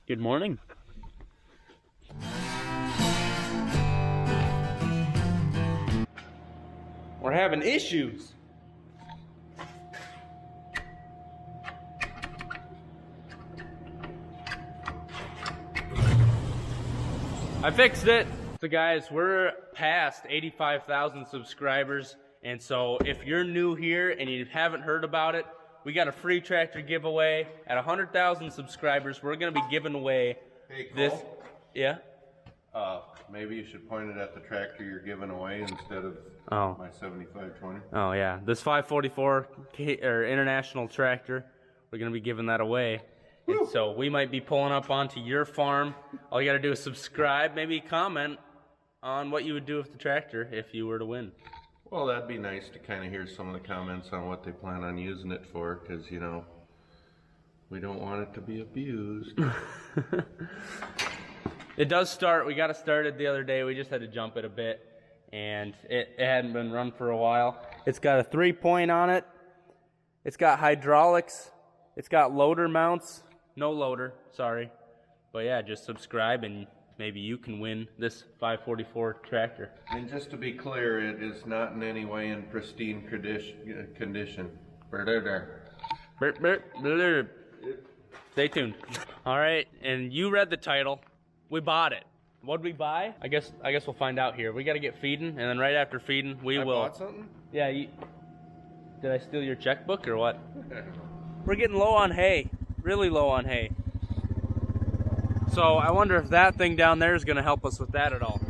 Good morning. We're having issues. I fixed it. So guys, we're past 85,000 subscribers, and so if you're new here and you haven't heard about it, we got a free tractor giveaway. At 100,000 subscribers, we're gonna be giving away this. Yeah? Maybe you should point it at the tractor you're giving away instead of my 7520. Oh yeah, this 544 or international tractor, we're gonna be giving that away. And so we might be pulling up onto your farm. All you gotta do is subscribe, maybe comment on what you would do with the tractor if you were to win. Well, that'd be nice to kind of hear some of the comments on what they plan on using it for, because, you know, we don't want it to be abused. It does start, we got it started the other day, we just had to jump it a bit, and it hadn't been run for a while. It's got a 3-point on it, it's got hydraulics, it's got loader mounts, no loader, sorry. But yeah, just subscribe and maybe you can win this 544 tractor. And just to be clear, it is not in any way in pristine condition. Stay tuned. All right, and you read the title. We bought it. What'd we buy? I guess we'll find out here. We got to get feeding, and then right after feeding, we will. Bought something? Yeah. Did I steal your checkbook or what? We're getting low on hay. Really low on hay. So I wonder if that thing down there is going to help us with that at all.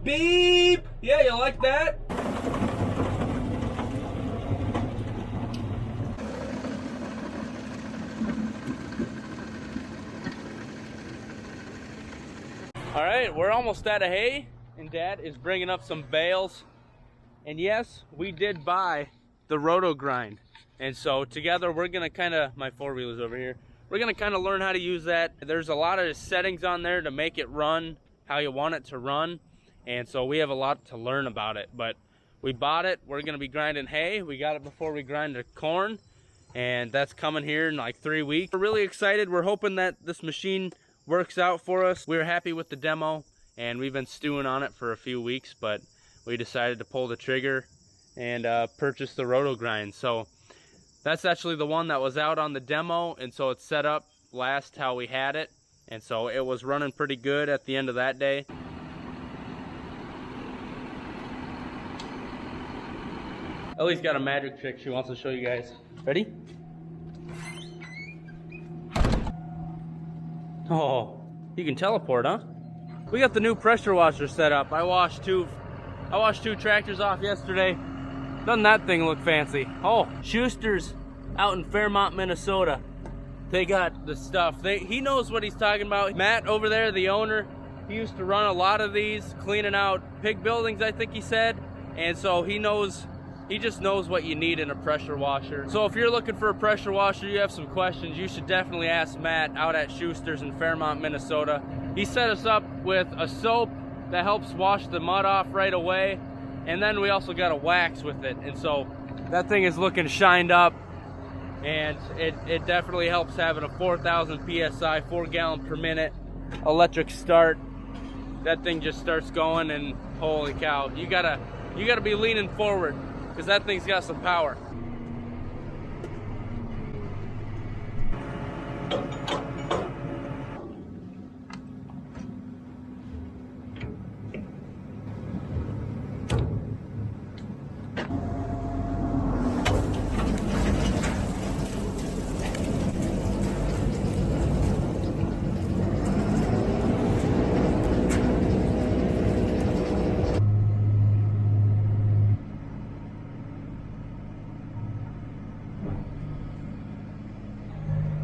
Beep! Yeah, you like that? All right, we're almost out of hay, and Dad is bringing up some bales. And yes, we did buy the roto grind. And so together we're gonna my 4-wheeler's over here. We're gonna learn how to use that. There's a lot of settings on there to make it run how you want it to run. And so we have a lot to learn about it, but we bought it. We're gonna be grinding hay. We got it before we grind the corn, and that's coming here in like 3 weeks. We're really excited. We're hoping that this machine works out for us. We were happy with the demo, and we've been stewing on it for a few weeks, but we decided to pull the trigger and purchase the roto grind. So that's actually the one that was out on the demo, and so it's set up last how we had it, and so it was running pretty good at the end of that day. Ellie's got a magic trick she wants to show you guys. Ready? Oh, you can teleport, huh? We got the new pressure washer set up. I washed two tractors off yesterday. Doesn't that thing look fancy? Oh, Schusters out in Fairmont, Minnesota. They got the stuff. He knows what he's talking about. Matt over there, the owner, he used to run a lot of these, cleaning out pig buildings, I think he said. And so he just knows what you need in a pressure washer. So if you're looking for a pressure washer, you have some questions, you should definitely ask Matt out at Schusters in Fairmont, Minnesota. He set us up with a soap that helps wash the mud off right away, and then we also got a wax with it. And so that thing is looking shined up, and it definitely helps having a 4,000 PSI, 4 gallon per minute electric start. That thing just starts going, and holy cow, you gotta be leaning forward, because that thing's got some power.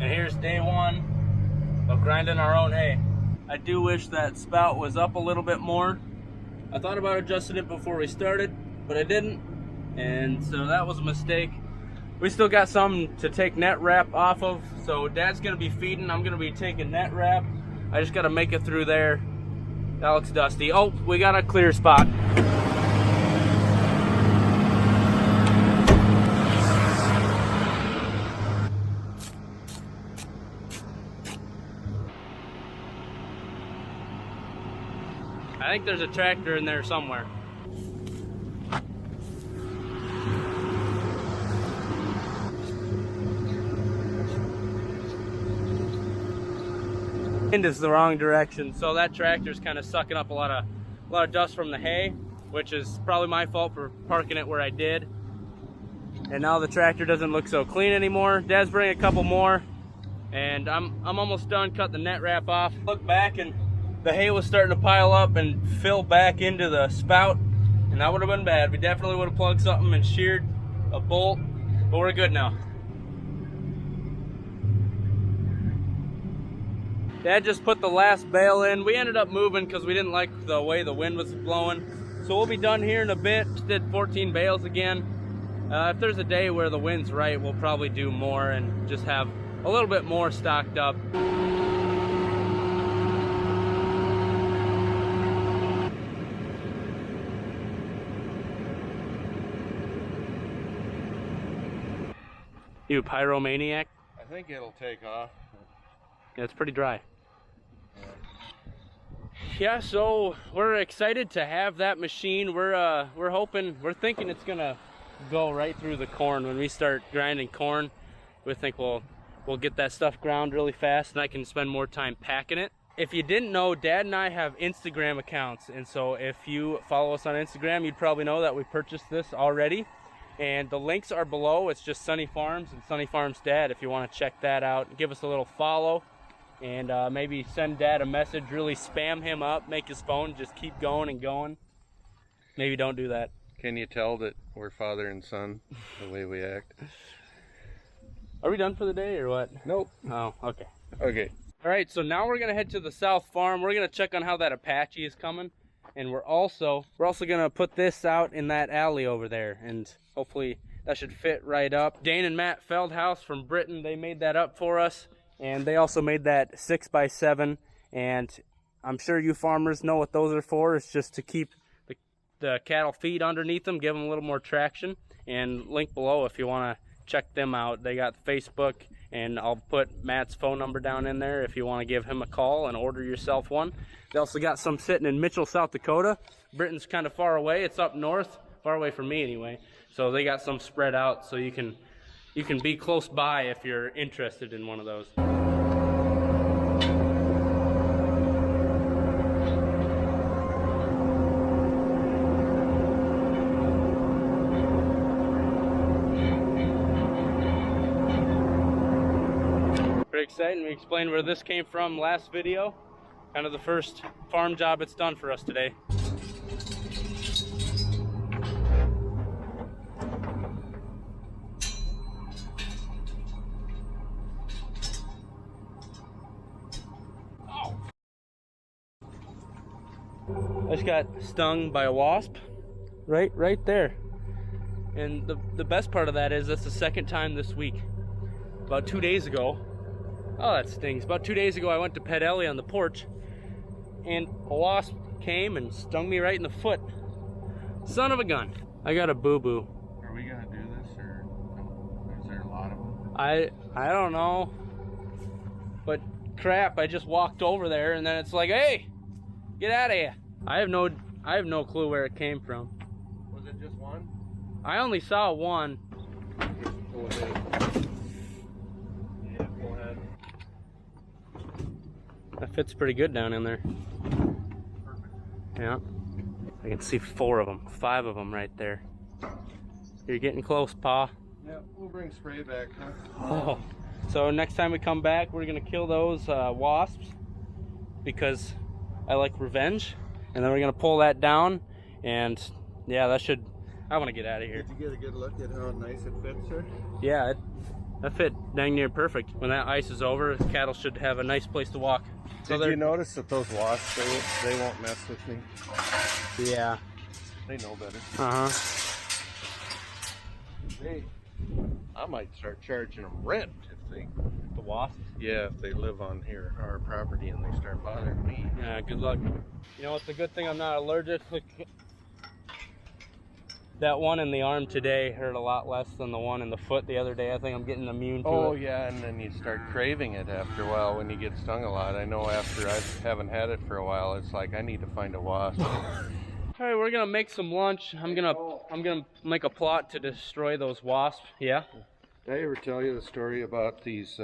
And here's day one of grinding our own hay. I do wish that spout was up a little bit more. I thought about adjusting it before we started, but I didn't, and so that was a mistake. We still got some to take net wrap off of, so Dad's gonna be feeding, I'm gonna be taking net wrap. I just gotta make it through there, That looks dusty. Oh, we got a clear spot. I think there's a tractor in there somewhere. Wind is the wrong direction, so that tractor's kind of sucking up a lot of dust from the hay, which is probably my fault for parking it where I did. And now the tractor doesn't look so clean anymore. Dad's bringing a couple more, and I'm almost done cutting the net wrap off. Look back, and the hay was starting to pile up and fill back into the spout, and that would have been bad. We definitely would have plugged something and sheared a bolt, but we're good now. Dad just put the last bale in. We ended up moving because we didn't like the way the wind was blowing. So we'll be done here in a bit. Just did 14 bales again. If there's a day where the wind's right, we'll probably do more and just have a little bit more stocked up. You pyromaniac? I think it'll take off. Yeah, it's pretty dry. Yeah, so we're excited to have that machine. We're thinking it's gonna go right through the corn. When we start grinding corn, we think we'll get that stuff ground really fast, and I can spend more time packing it. If you didn't know, Dad and I have Instagram accounts, and so if you follow us on Instagram, you'd probably know that we purchased this already. And the links are below. It's just Sonne Farms and Sonne Farms Dad if you want to check that out. Give us a little follow, and maybe send Dad a message, really spam him up, make his phone just keep going and going. Maybe don't do that. Can you tell that we're father and son the way we act? Are we done for the day or what? Nope. Oh, okay. Okay. All right, so now we're gonna head to the South Farm. We're gonna check on how that Apache is coming, and we're also gonna put this out in that alley over there, and hopefully that should fit right up. Dane and Matt Feldhaus from Britain, they made that up for us, and they also made that 6x7, and I'm sure you farmers know what those are for. It's just to keep the cattle feed underneath them, give them a little more traction. And link below if you want to check them out. They got Facebook, and I'll put Matt's phone number down in there if you want to give him a call and order yourself one. They also got some sitting in Mitchell, South Dakota. Britain's kind of far away. It's up north, far away from me anyway. So they got some spread out, so you can be close by if you're interested in one of those. Pretty exciting. We explained where this came from last video. Kind of the first farm job it's done for us today. I just got stung by a wasp right there. And the best part of that is that's the second time this week. About 2 days ago, oh, that stings. About 2 days ago, I went to pet Ellie on the porch, and a wasp came and stung me right in the foot. Son of a gun. I got a boo-boo. Are we gonna do this, or is there a lot of them? I don't know. But crap, I just walked over there, and then it's like, hey, get out of here. I have no clue where it came from. Was it just one? I only saw one. Go ahead. Yeah, go ahead. That fits pretty good down in there. Perfect. Yeah. I can see 4 of them, 5 of them right there. You're getting close, Pa. Yeah, we'll bring spray back, huh? Oh. So next time we come back, we're gonna kill those wasps because I like revenge. And then we're gonna pull that down, and yeah, that should. I want to get out of here. Did you get a good look at how nice it fits, sir? Yeah, that fit dang near perfect. When that ice is over, the cattle should have a nice place to walk. So Did you notice that those wasps, they won't mess with me? Yeah. They know better. Uh huh. I might start charging them rent if The wasps? Yeah, if they live on here, our property, and they start bothering me. Yeah, good luck. You know, it's a good thing I'm not allergic. That one in the arm today hurt a lot less than the one in the foot the other day. I think I'm getting immune to it. Oh yeah, and then you start craving it after a while when you get stung a lot. I know after I haven't had it for a while, it's like I need to find a wasp. All right, we're gonna make some lunch. I'm gonna make a plot to destroy those wasps. Yeah. Did I ever tell you the story about these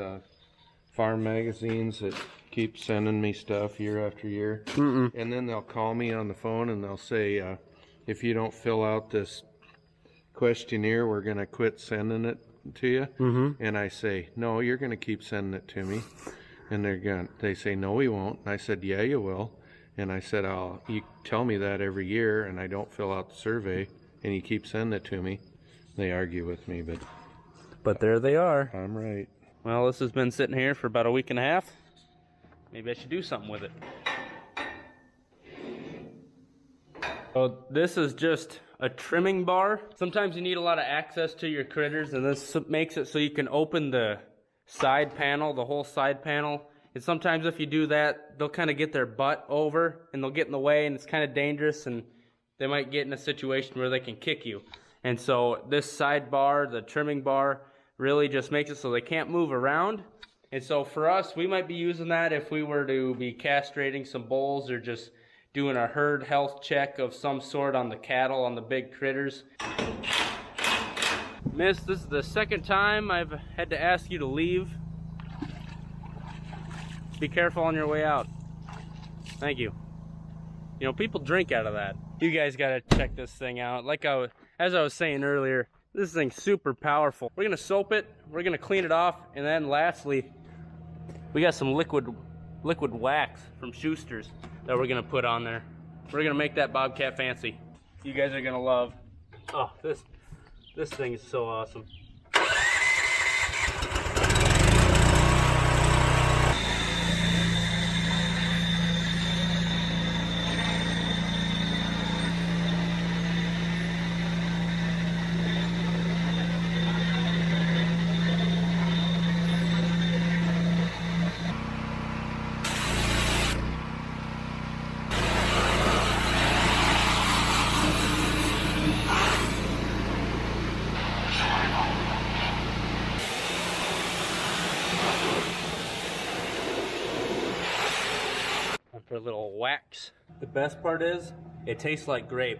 farm magazines that keep sending me stuff year after year? Mm-mm. And then they'll call me on the phone and they'll say, if you don't fill out this questionnaire, we're going to quit sending it to you. Mm-hmm. And I say, no, you're going to keep sending it to me. And they say, no, we won't. And I said, yeah, you will. And I said, you tell me that every year and I don't fill out the survey and you keep sending it to me. They argue with me, But there they are. I'm right. Well, this has been sitting here for about a week and a half. Maybe I should do something with it. So this is just a trimming bar. Sometimes you need a lot of access to your critters, and this makes it so you can open the side panel, the whole side panel. And sometimes if you do that, they'll kind of get their butt over and they'll get in the way, and it's kind of dangerous, and they might get in a situation where they can kick you. And so this side bar, the trimming bar, really just makes it so they can't move around. And so for us, we might be using that if we were to be castrating some bulls or just doing a herd health check of some sort on the cattle, on the big critters. Miss, this is the second time I've had to ask you to leave. Be careful on your way out. Thank you. You know, people drink out of that. You guys gotta check this thing out. As I was saying earlier, this thing's super powerful. We're gonna soap it, we're gonna clean it off, and then lastly, we got some liquid wax from Schusters that we're gonna put on there. We're gonna make that bobcat fancy. You guys are gonna love. Oh, this thing is so awesome. For a little wax. The best part is, it tastes like grape.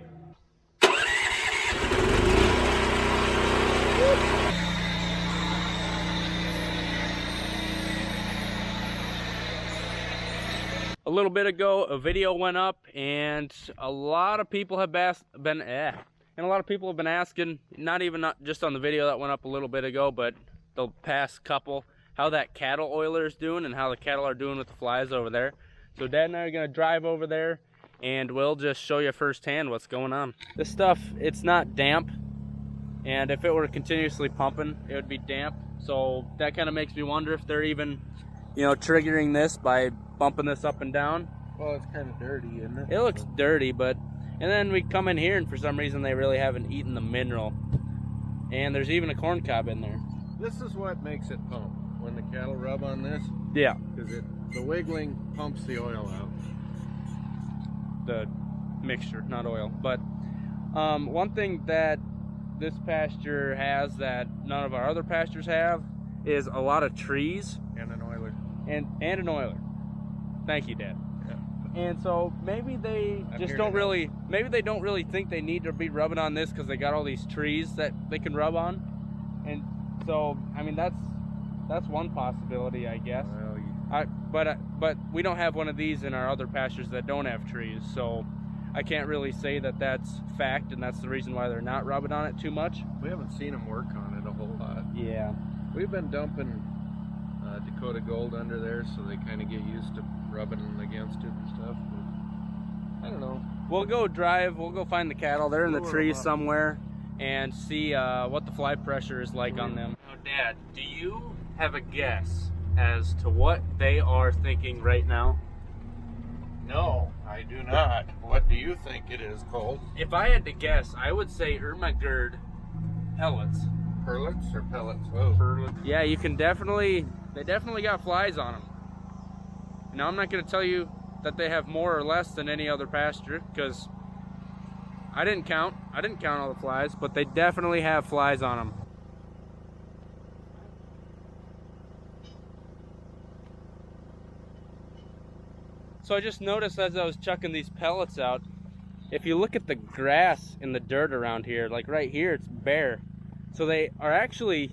A little bit ago, a video went up, and a lot of people have been asking, not just on the video that went up a little bit ago, but the past couple, how that cattle oiler is doing and how the cattle are doing with the flies over there. So Dad and I are gonna drive over there and we'll just show you firsthand what's going on. This stuff, it's not damp, and if it were continuously pumping, it would be damp. So that kind of makes me wonder if they're even, triggering this by bumping this up and down. Well, it's kind of dirty, isn't it? It looks dirty, and then we come in here and for some reason they really haven't eaten the mineral. And there's even a corn cob in there. This is what makes it pump. When the cattle rub on this, Yeah. because the wiggling pumps the oil out. The mixture, not oil. But one thing that this pasture has that none of our other pastures have is a lot of trees. And an oiler. And an oiler. Thank you, Dad. Yeah. And so maybe they don't really think they need to be rubbing on this because they got all these trees that they can rub on. And so, I mean, that's one possibility, I guess. Well, but we don't have one of these in our other pastures that don't have trees, so I can't really say that that's fact, and that's the reason why they're not rubbing on it too much. we haven't seen them work on it a whole lot. Yeah. We've been dumping Dakota Gold under there, so they kind of get used to rubbing against it and stuff. But I don't know. We'll go drive. We'll go find the cattle. They're in the Lower trees them up. somewhere, and see what the fly pressure is like on them. Now, Dad, do you have a guess as to what they are thinking right now? No, I do not. What do you think it is, Cole? If I had to guess, I would say Ermagerd pellets. Perlets or pellets? Oh, perlets. Yeah, you can they definitely got flies on them. Now I'm not going to tell you that they have more or less than any other pasture, because I didn't count all the flies, but they definitely have flies on them. So I just noticed as I was chucking these pellets out, if you look at the grass in the dirt around here, like right here, it's bare. So they are actually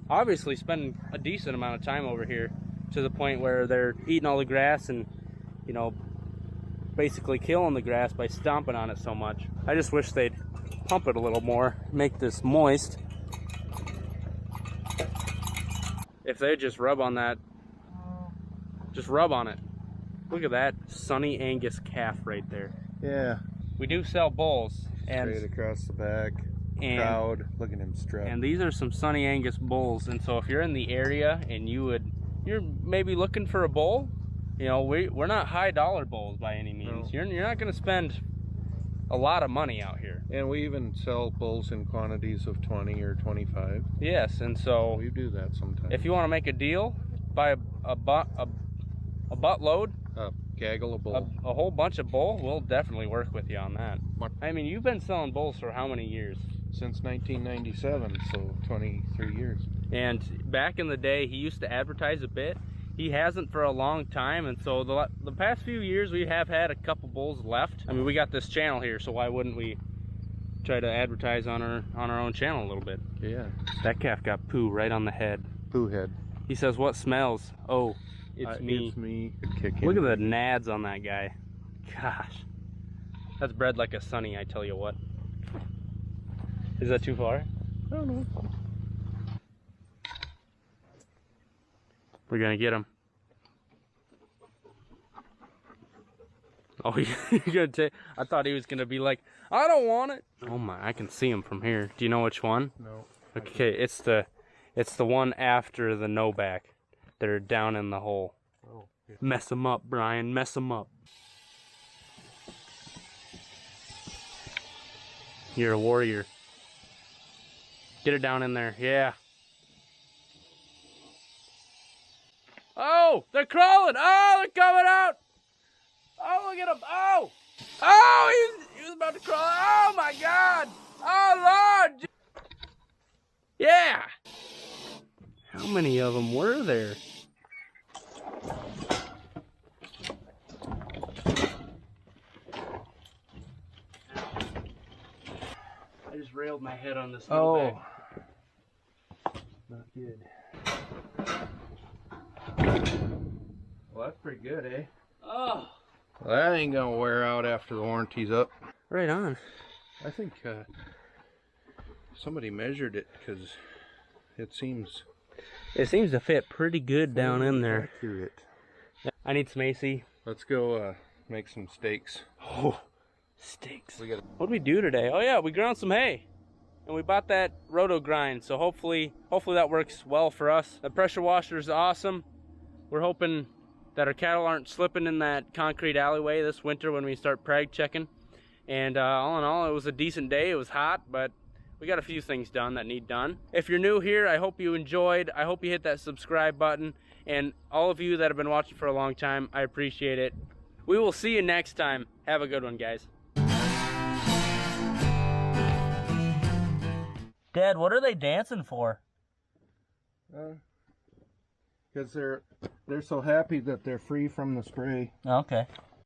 obviously spending a decent amount of time over here, to the point where they're eating all the grass and, you know, basically killing the grass by stomping on it so much. I just wish they'd pump it a little more, make this moist. If they just rub on that, just rub on it. Look at that Sonne Angus calf right there. Yeah. We do sell bulls. And straight across the back. Proud. Look at him strut. And these are some Sonne Angus bulls. And so if you're in the area and you're maybe looking for a bull, you know, we're not high dollar bulls by any means. No. You're not going to spend a lot of money out here. And we even sell bulls in quantities of 20 or 25. Yes, and so we do that sometimes. If you want to make a deal, buy a buttload, a gaggle of bull, a whole bunch of bull, we'll definitely work with you on that. I mean, you've been selling bulls for how many years? Since 1997, so 23 years. And back in the day, he used to advertise a bit. He hasn't for a long time, and so the past few years we have had a couple bulls left. I mean, we got this channel here, so why wouldn't we try to advertise on our own channel a little bit? Yeah. That calf got poo right on the head. Poo head. He says, "What smells?" Oh, it's me. It's me. Look at the nads on that guy. Gosh, that's bred like a Sonny, I tell you what. Is that too far? I don't know. We're gonna get him. Oh, you're gonna take? I thought he was gonna be like, I don't want it. Oh my, I can see him from here. Do you know which one? No. Okay, it's the one after the no back. They're down in the hole. Oh. Yeah. Mess them up, Brian. Mess them up. You're a warrior. Get it down in there. Yeah. Oh, they're crawling. Oh, they're coming out. Oh, look at them. Oh. Oh, he was about to crawl. Oh, my God. Oh, Lord. Yeah. How many of them were there? I just railed my head on this little bag. Not good. Well, that's pretty good, eh? Oh. Well, that ain't gonna wear out after the warranty's up. Right on. I think somebody measured it, because it seems to fit pretty good down in there. Accurate. I need some AC. Let's go make some steaks. Oh, steaks. What did we do today? Oh yeah, we ground some hay. And we bought that roto grind, so hopefully that works well for us. The pressure washer is awesome. We're hoping that our cattle aren't slipping in that concrete alleyway this winter when we start preg checking. And all in all, it was a decent day. It was hot, but we got a few things done that need done. If you're new here, I hope you enjoyed. I hope you hit that subscribe button. And all of you that have been watching for a long time, I appreciate it. We will see you next time. Have a good one, guys. Dad, what are they dancing for? Because they're so happy that they're free from the spray. Okay.